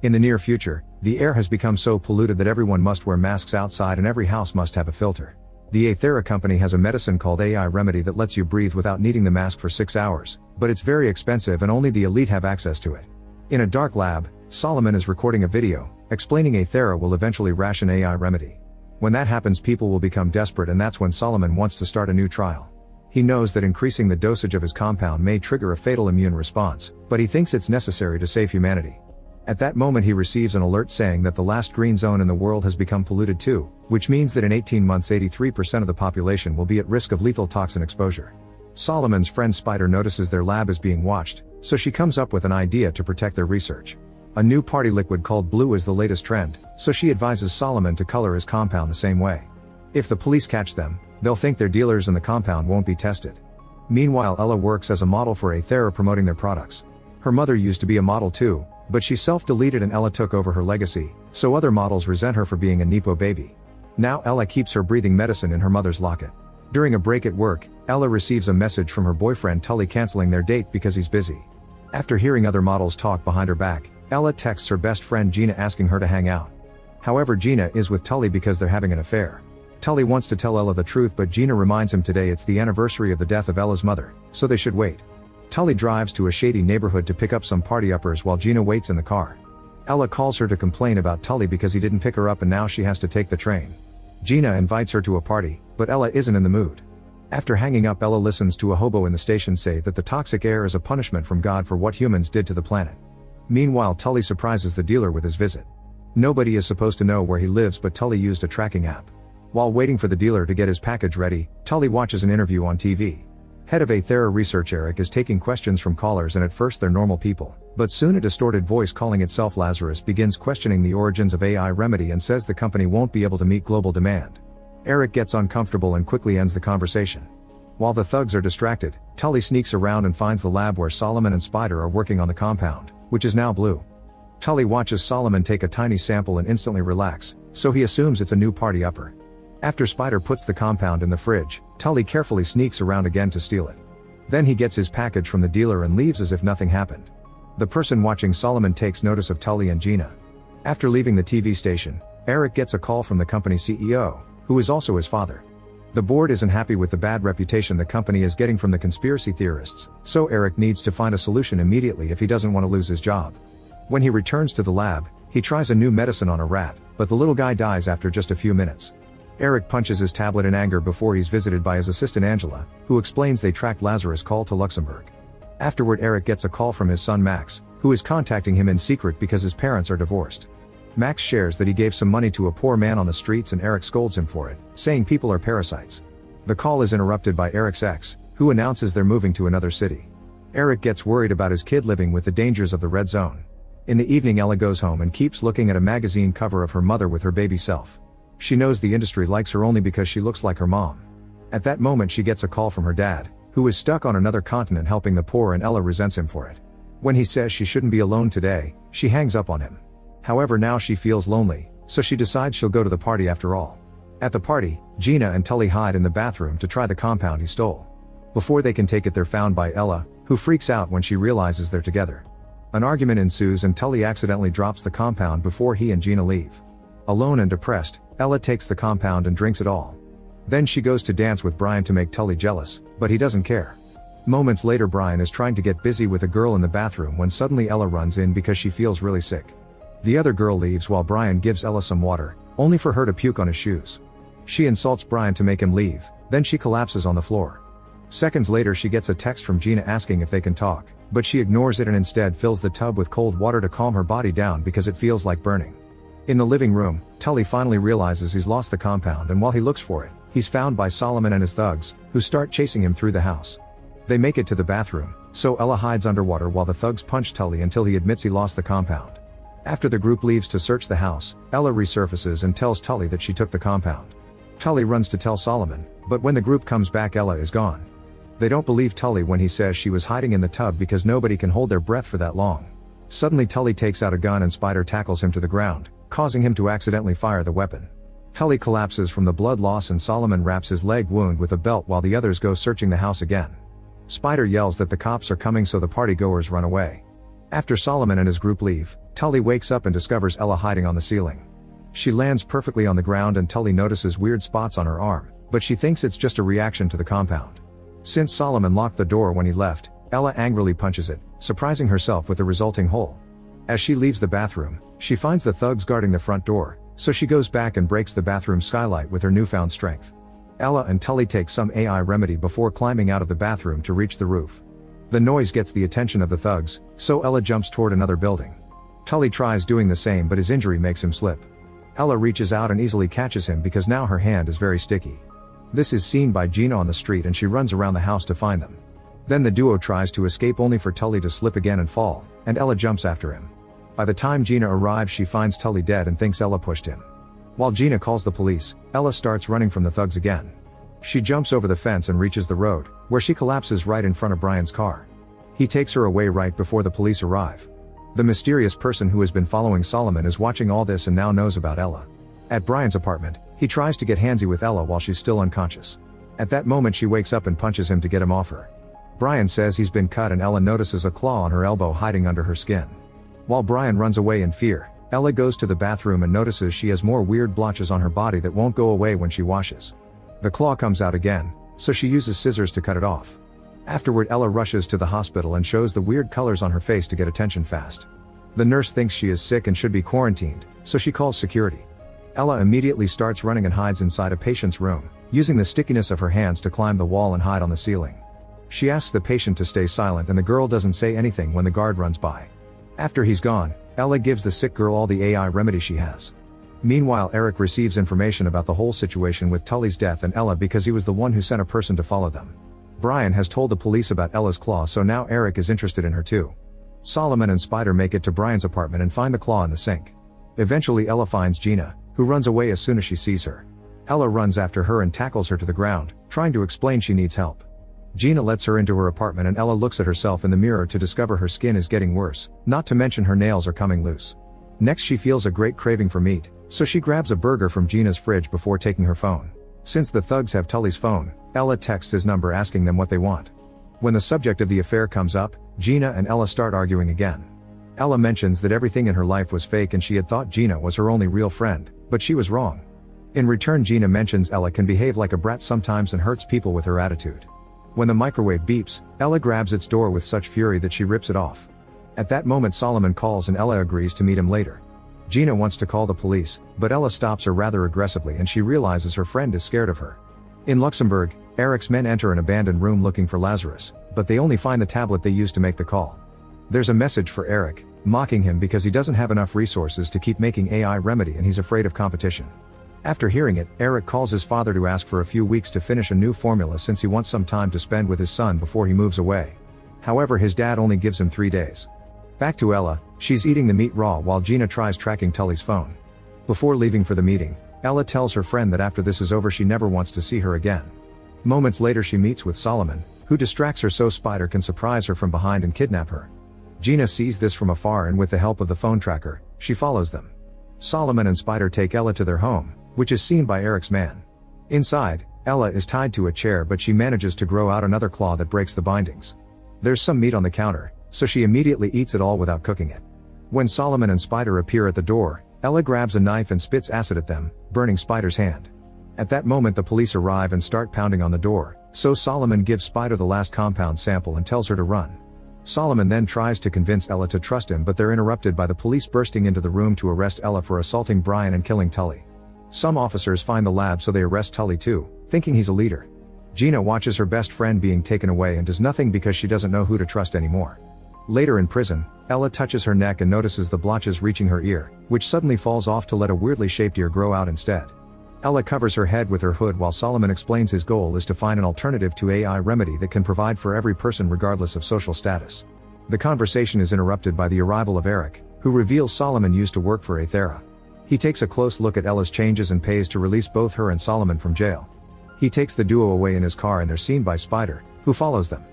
In the near future, the air has become so polluted that everyone must wear masks outside and every house must have a filter. The Aethera company has a medicine called AI Remedy that lets you breathe without needing the mask for 6 hours, but it's very expensive and only the elite have access to it. In a dark lab, Solomon is recording a video, explaining Aethera will eventually ration AI Remedy. When that happens, people will become desperate, and that's when Solomon wants to start a new trial. He knows that increasing the dosage of his compound may trigger a fatal immune response, but he thinks it's necessary to save humanity. At that moment he receives an alert saying that the last green zone in the world has become polluted too, which means that in 18 months 83% of the population will be at risk of lethal toxin exposure. Solomon's friend Spider notices their lab is being watched, so she comes up with an idea to protect their research. A new party liquid called blue is the latest trend, so she advises Solomon to color his compound the same way. If the police catch them, they'll think they're dealers and the compound won't be tested. Meanwhile, Ella works as a model for Aethera promoting their products. Her mother used to be a model too, but she self-deleted and Ella took over her legacy, so other models resent her for being a Nepo baby. Now Ella keeps her breathing medicine in her mother's locket. During a break at work, Ella receives a message from her boyfriend Tully canceling their date because he's busy. After hearing other models talk behind her back, Ella texts her best friend Gina asking her to hang out. However, Gina is with Tully because they're having an affair. Tully wants to tell Ella the truth, but Gina reminds him today it's the anniversary of the death of Ella's mother, so they should wait. Tully drives to a shady neighborhood to pick up some party-uppers while Gina waits in the car. Ella calls her to complain about Tully because he didn't pick her up and now she has to take the train. Gina invites her to a party, but Ella isn't in the mood. After hanging up, Ella listens to a hobo in the station say that the toxic air is a punishment from God for what humans did to the planet. Meanwhile, Tully surprises the dealer with his visit. Nobody is supposed to know where he lives, but Tully used a tracking app. While waiting for the dealer to get his package ready, Tully watches an interview on TV. Head of Aethera Research Eric is taking questions from callers, and at first they're normal people, but soon a distorted voice calling itself Lazarus begins questioning the origins of AI Remedy and says the company won't be able to meet global demand. Eric gets uncomfortable and quickly ends the conversation. While the thugs are distracted, Tully sneaks around and finds the lab where Solomon and Spider are working on the compound, which is now blue. Tully watches Solomon take a tiny sample and instantly relax, so he assumes it's a new party upper. After Spider puts the compound in the fridge, Tully carefully sneaks around again to steal it. Then he gets his package from the dealer and leaves as if nothing happened. The person watching Solomon takes notice of Tully and Gina. After leaving the TV station, Eric gets a call from the company CEO, who is also his father. The board isn't happy with the bad reputation the company is getting from the conspiracy theorists, so Eric needs to find a solution immediately if he doesn't want to lose his job. When he returns to the lab, he tries a new medicine on a rat, but the little guy dies after just a few minutes. Eric punches his tablet in anger before he's visited by his assistant Angela, who explains they tracked Lazarus' call to Luxembourg. Afterward, Eric gets a call from his son Max, who is contacting him in secret because his parents are divorced. Max shares that he gave some money to a poor man on the streets and Eric scolds him for it, saying people are parasites. The call is interrupted by Eric's ex, who announces they're moving to another city. Eric gets worried about his kid living with the dangers of the red zone. In the evening, Ella goes home and keeps looking at a magazine cover of her mother with her baby self. She knows the industry likes her only because she looks like her mom. At that moment she gets a call from her dad, who is stuck on another continent helping the poor, and Ella resents him for it. When he says she shouldn't be alone today, she hangs up on him. However, now she feels lonely, so she decides she'll go to the party after all. At the party, Gina and Tully hide in the bathroom to try the compound he stole. Before they can take it, they're found by Ella, who freaks out when she realizes they're together. An argument ensues and Tully accidentally drops the compound before he and Gina leave. Alone and depressed, Ella takes the compound and drinks it all. Then she goes to dance with Brian to make Tully jealous, but he doesn't care. Moments later, Brian is trying to get busy with a girl in the bathroom when suddenly Ella runs in because she feels really sick. The other girl leaves while Brian gives Ella some water, only for her to puke on his shoes. She insults Brian to make him leave, then she collapses on the floor. Seconds later she gets a text from Gina asking if they can talk, but she ignores it and instead fills the tub with cold water to calm her body down because it feels like burning. In the living room, Tully finally realizes he's lost the compound, and while he looks for it, he's found by Solomon and his thugs, who start chasing him through the house. They make it to the bathroom, so Ella hides underwater while the thugs punch Tully until he admits he lost the compound. After the group leaves to search the house, Ella resurfaces and tells Tully that she took the compound. Tully runs to tell Solomon, but when the group comes back, Ella is gone. They don't believe Tully when he says she was hiding in the tub because nobody can hold their breath for that long. Suddenly Tully takes out a gun and Spider tackles him to the ground, causing him to accidentally fire the weapon. Tully collapses from the blood loss and Solomon wraps his leg wound with a belt while the others go searching the house again. Spider yells that the cops are coming, so the partygoers run away. After Solomon and his group leave, Tully wakes up and discovers Ella hiding on the ceiling. She lands perfectly on the ground and Tully notices weird spots on her arm, but she thinks it's just a reaction to the compound. Since Solomon locked the door when he left, Ella angrily punches it, surprising herself with the resulting hole. As she leaves the bathroom, she finds the thugs guarding the front door, so she goes back and breaks the bathroom skylight with her newfound strength. Ella and Tully take some AI remedy before climbing out of the bathroom to reach the roof. The noise gets the attention of the thugs, so Ella jumps toward another building. Tully tries doing the same but his injury makes him slip. Ella reaches out and easily catches him because now her hand is very sticky. This is seen by Gina on the street and she runs around the house to find them. Then the duo tries to escape only for Tully to slip again and fall, and Ella jumps after him. By the time Gina arrives she finds Tully dead and thinks Ella pushed him. While Gina calls the police, Ella starts running from the thugs again. She jumps over the fence and reaches the road, where she collapses right in front of Brian's car. He takes her away right before the police arrive. The mysterious person who has been following Solomon is watching all this and now knows about Ella. At Brian's apartment, he tries to get handsy with Ella while she's still unconscious. At that moment she wakes up and punches him to get him off her. Brian says he's been cut and Ella notices a claw on her elbow hiding under her skin. While Brian runs away in fear, Ella goes to the bathroom and notices she has more weird blotches on her body that won't go away when she washes. The claw comes out again, so she uses scissors to cut it off. Afterward Ella rushes to the hospital and shows the weird colors on her face to get attention fast. The nurse thinks she is sick and should be quarantined, so she calls security. Ella immediately starts running and hides inside a patient's room, using the stickiness of her hands to climb the wall and hide on the ceiling. She asks the patient to stay silent and the girl doesn't say anything when the guard runs by. After he's gone, Ella gives the sick girl all the AI remedy she has. Meanwhile Eric receives information about the whole situation with Tully's death and Ella because he was the one who sent a person to follow them. Brian has told the police about Ella's claw, so now Eric is interested in her too. Solomon and Spider make it to Brian's apartment and find the claw in the sink. Eventually Ella finds Gina, who runs away as soon as she sees her. Ella runs after her and tackles her to the ground, trying to explain she needs help. Gina lets her into her apartment and Ella looks at herself in the mirror to discover her skin is getting worse, not to mention her nails are coming loose. Next she feels a great craving for meat, so she grabs a burger from Gina's fridge before taking her phone. Since the thugs have Tully's phone, Ella texts his number asking them what they want. When the subject of the affair comes up, Gina and Ella start arguing again. Ella mentions that everything in her life was fake and she had thought Gina was her only real friend, but she was wrong. In return Gina mentions Ella can behave like a brat sometimes and hurts people with her attitude. When the microwave beeps, Ella grabs its door with such fury that she rips it off. At that moment Solomon calls and Ella agrees to meet him later. Gina wants to call the police, but Ella stops her rather aggressively and she realizes her friend is scared of her. In Luxembourg, Eric's men enter an abandoned room looking for Lazarus, but they only find the tablet they used to make the call. There's a message for Eric, mocking him because he doesn't have enough resources to keep making AI remedy and he's afraid of competition. After hearing it, Eric calls his father to ask for a few weeks to finish a new formula since he wants some time to spend with his son before he moves away. However, his dad only gives him 3 days. Back to Ella, she's eating the meat raw while Gina tries tracking Tully's phone. Before leaving for the meeting, Ella tells her friend that after this is over she never wants to see her again. Moments later she meets with Solomon, who distracts her so Spider can surprise her from behind and kidnap her. Gina sees this from afar and with the help of the phone tracker, she follows them. Solomon and Spider take Ella to their home, which is seen by Eric's man. Inside, Ella is tied to a chair but she manages to grow out another claw that breaks the bindings. There's some meat on the counter, so she immediately eats it all without cooking it. When Solomon and Spider appear at the door, Ella grabs a knife and spits acid at them, burning Spider's hand. At that moment the police arrive and start pounding on the door, so Solomon gives Spider the last compound sample and tells her to run. Solomon then tries to convince Ella to trust him but they're interrupted by the police bursting into the room to arrest Ella for assaulting Brian and killing Tully. Some officers find the lab so they arrest Tully too, thinking he's a leader. Gina watches her best friend being taken away and does nothing because she doesn't know who to trust anymore. Later in prison, Ella touches her neck and notices the blotches reaching her ear, which suddenly falls off to let a weirdly shaped ear grow out instead. Ella covers her head with her hood while Solomon explains his goal is to find an alternative to AI remedy that can provide for every person regardless of social status. The conversation is interrupted by the arrival of Eric, who reveals Solomon used to work for Aethera. He takes a close look at Ella's changes and pays to release both her and Solomon from jail. He takes the duo away in his car and they're seen by Spider, who follows them.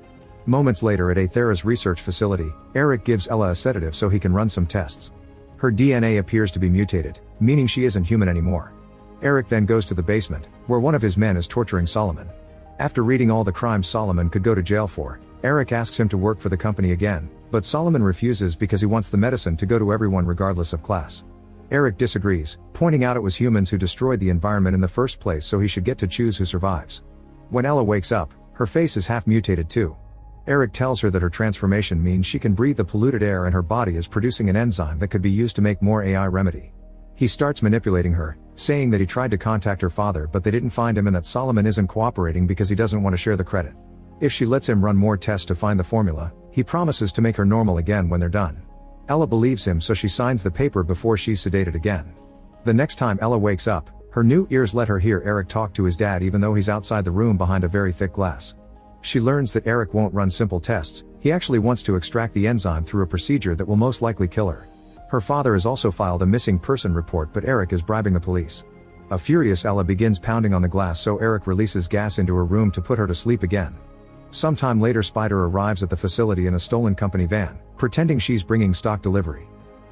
Moments later at Aethera's research facility, Eric gives Ella a sedative so he can run some tests. Her DNA appears to be mutated, meaning she isn't human anymore. Eric then goes to the basement, where one of his men is torturing Solomon. After reading all the crimes Solomon could go to jail for, Eric asks him to work for the company again, but Solomon refuses because he wants the medicine to go to everyone regardless of class. Eric disagrees, pointing out it was humans who destroyed the environment in the first place, so he should get to choose who survives. When Ella wakes up, her face is half mutated too. Eric tells her that her transformation means she can breathe the polluted air and her body is producing an enzyme that could be used to make more AI remedy. He starts manipulating her, saying that he tried to contact her father but they didn't find him and that Solomon isn't cooperating because he doesn't want to share the credit. If she lets him run more tests to find the formula, he promises to make her normal again when they're done. Ella believes him, so she signs the paper before she's sedated again. The next time Ella wakes up, her new ears let her hear Eric talk to his dad even though he's outside the room behind a very thick glass. She learns that Eric won't run simple tests, he actually wants to extract the enzyme through a procedure that will most likely kill her. Her father has also filed a missing person report, but Eric is bribing the police. A furious Ella begins pounding on the glass, so Eric releases gas into her room to put her to sleep again. Sometime later, Spider arrives at the facility in a stolen company van, pretending she's bringing stock delivery.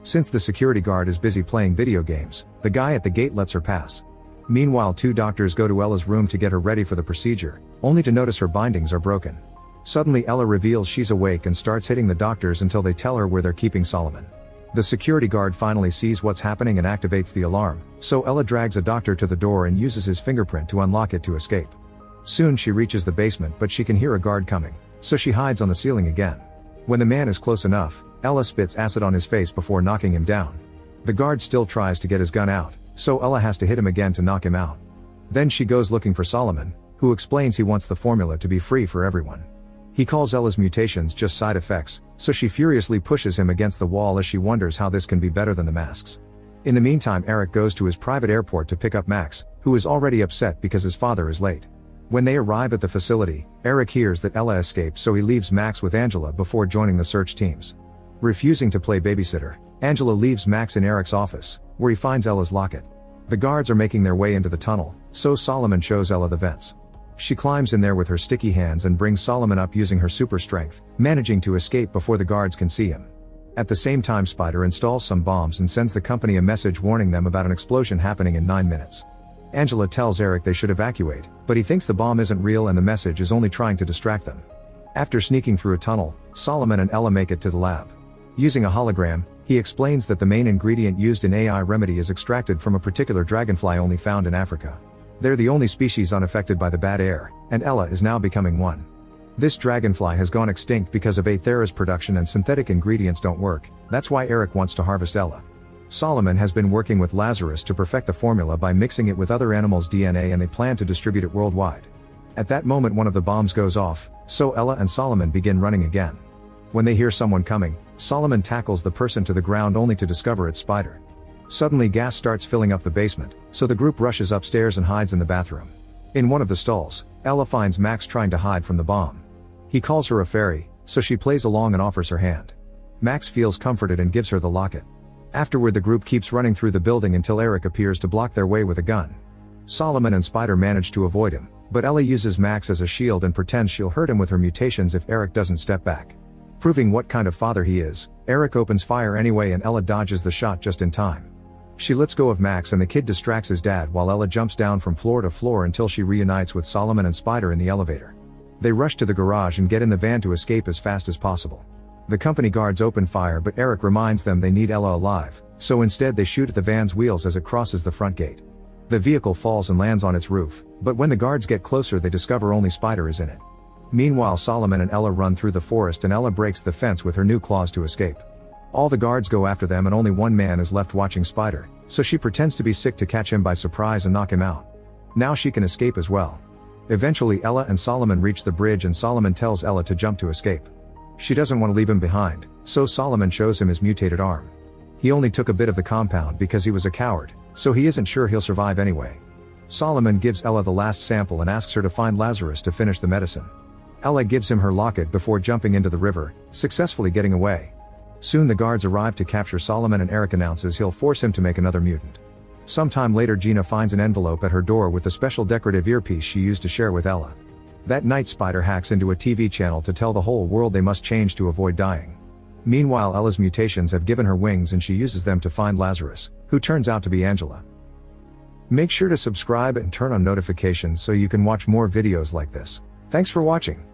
Since the security guard is busy playing video games, the guy at the gate lets her pass. Meanwhile, two doctors go to Ella's room to get her ready for the procedure, only to notice her bindings are broken. Suddenly Ella reveals she's awake and starts hitting the doctors until they tell her where they're keeping Solomon. The security guard finally sees what's happening and activates the alarm, so Ella drags a doctor to the door and uses his fingerprint to unlock it to escape. Soon she reaches the basement, but she can hear a guard coming, so she hides on the ceiling again. When the man is close enough, Ella spits acid on his face before knocking him down. The guard still tries to get his gun out, so Ella has to hit him again to knock him out. Then she goes looking for Solomon, who explains he wants the formula to be free for everyone. He calls Ella's mutations just side effects, so she furiously pushes him against the wall as she wonders how this can be better than the masks. In the meantime, Eric goes to his private airport to pick up Max, who is already upset because his father is late. When they arrive at the facility, Eric hears that Ella escaped, so he leaves Max with Angela before joining the search teams. Refusing to play babysitter, Angela leaves Max in Eric's office, where he finds Ella's locket. The guards are making their way into the tunnel, so Solomon shows Ella the vents. She climbs in there with her sticky hands and brings Solomon up using her super strength, managing to escape before the guards can see him. At the same time, Spider installs some bombs and sends the company a message warning them about an explosion happening in 9 minutes. Angela tells Eric they should evacuate, but he thinks the bomb isn't real and the message is only trying to distract them. After sneaking through a tunnel, Solomon and Ella make it to the lab. Using a hologram, he explains that the main ingredient used in AI remedy is extracted from a particular dragonfly only found in Africa. They're the only species unaffected by the bad air, and Ella is now becoming one. This dragonfly has gone extinct because of Aethera's production and synthetic ingredients don't work, that's why Eric wants to harvest Ella. Solomon has been working with Lazarus to perfect the formula by mixing it with other animals' DNA, and they plan to distribute it worldwide. At that moment, one of the bombs goes off, so Ella and Solomon begin running again. When they hear someone coming, Solomon tackles the person to the ground only to discover it's Spider. Suddenly gas starts filling up the basement, so the group rushes upstairs and hides in the bathroom. In one of the stalls, Ella finds Max trying to hide from the bomb. He calls her a fairy, so she plays along and offers her hand. Max feels comforted and gives her the locket. Afterward, the group keeps running through the building until Eric appears to block their way with a gun. Solomon and Spider manage to avoid him, but Ella uses Max as a shield and pretends she'll hurt him with her mutations if Eric doesn't step back. Proving what kind of father he is, Eric opens fire anyway and Ella dodges the shot just in time. She lets go of Max and the kid distracts his dad while Ella jumps down from floor to floor until she reunites with Solomon and Spider in the elevator. They rush to the garage and get in the van to escape as fast as possible. The company guards open fire, but Eric reminds them they need Ella alive, so instead they shoot at the van's wheels as it crosses the front gate. The vehicle falls and lands on its roof, but when the guards get closer they discover only Spider is in it. Meanwhile, Solomon and Ella run through the forest and Ella breaks the fence with her new claws to escape. All the guards go after them and only one man is left watching Spider, so she pretends to be sick to catch him by surprise and knock him out. Now she can escape as well. Eventually Ella and Solomon reach the bridge and Solomon tells Ella to jump to escape. She doesn't want to leave him behind, so Solomon shows him his mutated arm. He only took a bit of the compound because he was a coward, so he isn't sure he'll survive anyway. Solomon gives Ella the last sample and asks her to find Lazarus to finish the medicine. Ella gives him her locket before jumping into the river, successfully getting away. Soon the guards arrive to capture Solomon and Eric announces he'll force him to make another mutant. Sometime later, Gina finds an envelope at her door with the special decorative earpiece she used to share with Ella. That night, Spider hacks into a TV channel to tell the whole world they must change to avoid dying. Meanwhile, Ella's mutations have given her wings and she uses them to find Lazarus, who turns out to be Angela. Make sure to subscribe and turn on notifications so you can watch more videos like this. Thanks for watching.